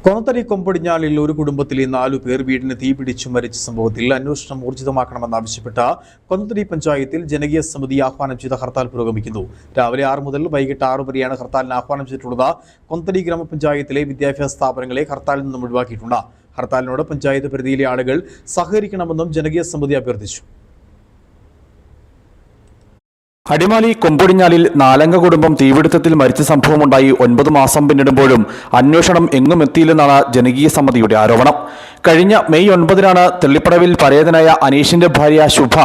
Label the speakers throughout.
Speaker 1: കൊന്നത്തടി കൊമ്പടിഞ്ഞാലിൽ ഒരു കുടുംബത്തിലെ 4 പേർ വീടിന് തീപിടിച്ചു മരിച്ച സംഭവത്തിൽ അന്വേഷണം ഊർജിതമാക്കണമെന്നാവശ്യപ്പെട്ട് കൊന്നത്തടി പഞ്ചായത്തിൽ ജനകീയ സമിതി ആഹ്വാനം ചെയ്ത ഹർത്താൽ പുരോഗമിക്കുന്നു. രാവിലെ 6 മുതൽ വൈകിട്ട് 6 വരെയാണ് ഹർത്താലിന് ആഹ്വാനം ചെയ്തിട്ടുള്ളത്. കൊന്നത്തടി ഗ്രാമപഞ്ചായത്തിലെ വിദ്യാഭ്യാസ സ്ഥാപനങ്ങളെ ഹർത്താലിൽ നിന്നും ഒഴിവാക്കിയിട്ടുണ്ട്. ഹർത്താലിനോട് പഞ്ചായത്ത് പരിധിയിലെ ആളുകൾ സഹകരിക്കണമെന്നും ജനകീയ സമിതി അഭ്യർത്ഥിച്ചു.
Speaker 2: അടിമാലി കൊമ്പൊടിഞ്ഞാലിൽ 4 അംഗ കുടുംബം തീപിടുത്തത്തിൽ മരിച്ച സംഭവമുണ്ടായി 9 മാസം പിന്നിടുമ്പോഴും അന്വേഷണം എങ്ങും എത്തിയില്ലെന്നാണ് ജനകീയ സമിതിയുടെ ആരോപണം. കഴിഞ്ഞ മെയ് 9-നാണ് തെള്ളിപ്പടവിൽ പരേതനായ അനീഷിന്റെ ഭാര്യ ശുഭ,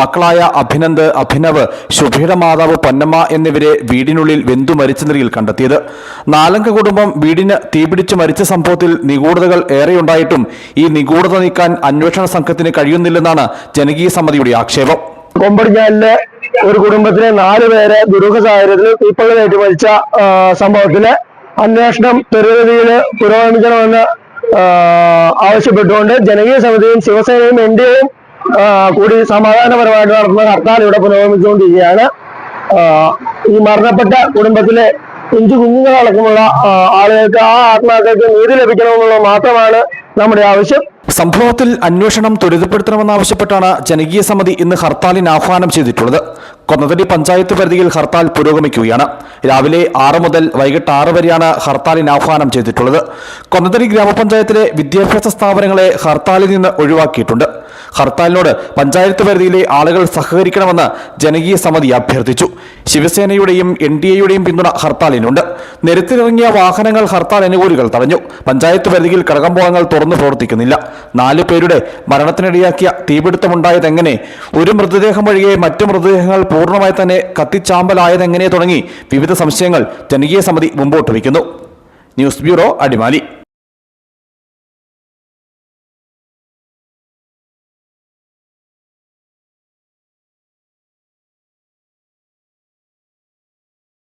Speaker 2: മക്കളായ അഭിനന്ദ്, അഭിനവ്, ശുഭയുടെ മാതാവ് പൊന്നമ്മ എന്നിവരെ വീടിനുള്ളിൽ വെന്തു മരിച്ച നിലയിൽ കണ്ടെത്തിയത്. 4 അംഗ കുടുംബം വീടിന് തീപിടിച്ച് മരിച്ച സംഭവത്തിൽ നിഗൂഢതകൾ ഏറെയുണ്ടായിട്ടും ഈ നിഗൂഢത നീക്കാൻ അന്വേഷണ സംഘത്തിന് കഴിയുന്നില്ലെന്നാണ് ജനകീയ സമിതിയുടെ ആക്ഷേപം.
Speaker 3: കൊമ്പടിഞ്ഞാലിലെ ഒരു കുടുംബത്തിലെ 4 പേരെ ദുരൂഹ സാഹചര്യത്തിൽ തീപ്പൊള്ളലേറ്റ് മരിച്ച സംഭവത്തില് അന്വേഷണം ത്വരിതഗതിയിൽ പുരോഗമിക്കണമെന്ന് ആവശ്യപ്പെട്ടുകൊണ്ട് ജനകീയ സമിതിയും ശിവസേനയും എൻഡിഎയും കൂടി സമാധാനപരമായിട്ട് നടത്തുന്ന ഹർത്താൽ ഇവിടെ പുരോഗമിച്ചുകൊണ്ടിരിക്കുകയാണ്. ഈ മരണപ്പെട്ട കുടുംബത്തിലെ 5 കുഞ്ഞുങ്ങളടക്കമുള്ള ആളുകൾക്ക് ആ ആത്മാക്കൾക്ക് നീതി ലഭിക്കണമെന്നുള്ളത് മാത്രമാണ് നമ്മുടെ ആവശ്യം.
Speaker 2: സംഭവത്തിൽ അന്വേഷണം ത്വരിതപ്പെടുത്തണമെന്നാവശ്യപ്പെട്ടാണ് ജനകീയ സമിതി ഇന്ന് ഹർത്താലിന് ആഹ്വാനം ചെയ്തിട്ടുള്ളത്. കൊന്നത്തടി പഞ്ചായത്ത് പരിധിയിൽ ഹർത്താൽ പുരോഗമിക്കുകയാണ്. രാവിലെ 6 മുതൽ വൈകിട്ട് 6 വരെയാണ് ഹർത്താലിന് ആഹ്വാനം ചെയ്തിട്ടുള്ളത്. കൊന്നത്തടി ഗ്രാമപഞ്ചായത്തിലെ വിദ്യാഭ്യാസ സ്ഥാപനങ്ങളെ ഹർത്താലിൽ നിന്ന് ഒഴിവാക്കിയിട്ടുണ്ട്. ഹർത്താലിനോട് പഞ്ചായത്ത് പരിധിയിലെ ആളുകൾ സഹകരിക്കണമെന്ന് ജനകീയ സമിതി അഭ്യർത്ഥിച്ചു. ശിവസേനയുടെയും എൻഡിഎയുടെയും പിന്തുണ ഹർത്താലിനുണ്ട്. നിരത്തിലിറങ്ങിയ വാഹനങ്ങൾ ഹർത്താൽ അനുകൂലികൾ തടഞ്ഞു. പഞ്ചായത്ത് പരിധിയിൽ കടകമ്പോളങ്ങൾ തുറന്നു പ്രവർത്തിക്കുന്നില്ല. 4 പേരുടെ മരണത്തിനിടയാക്കിയ തീപിടുത്തമുണ്ടായതെങ്ങനെ, ഒരു മൃതദേഹം ഒഴികെ മറ്റു മൃതദേഹങ്ങൾ പൂർണ്ണമായി തന്നെ കത്തിച്ചാമ്പലായതെങ്ങനെ തുടങ്ങി വിവിധ സംശയങ്ങൾ ജനകീയ സമിതി മുമ്പോട്ട് വയ്ക്കുന്നു. News bureau, Adimali.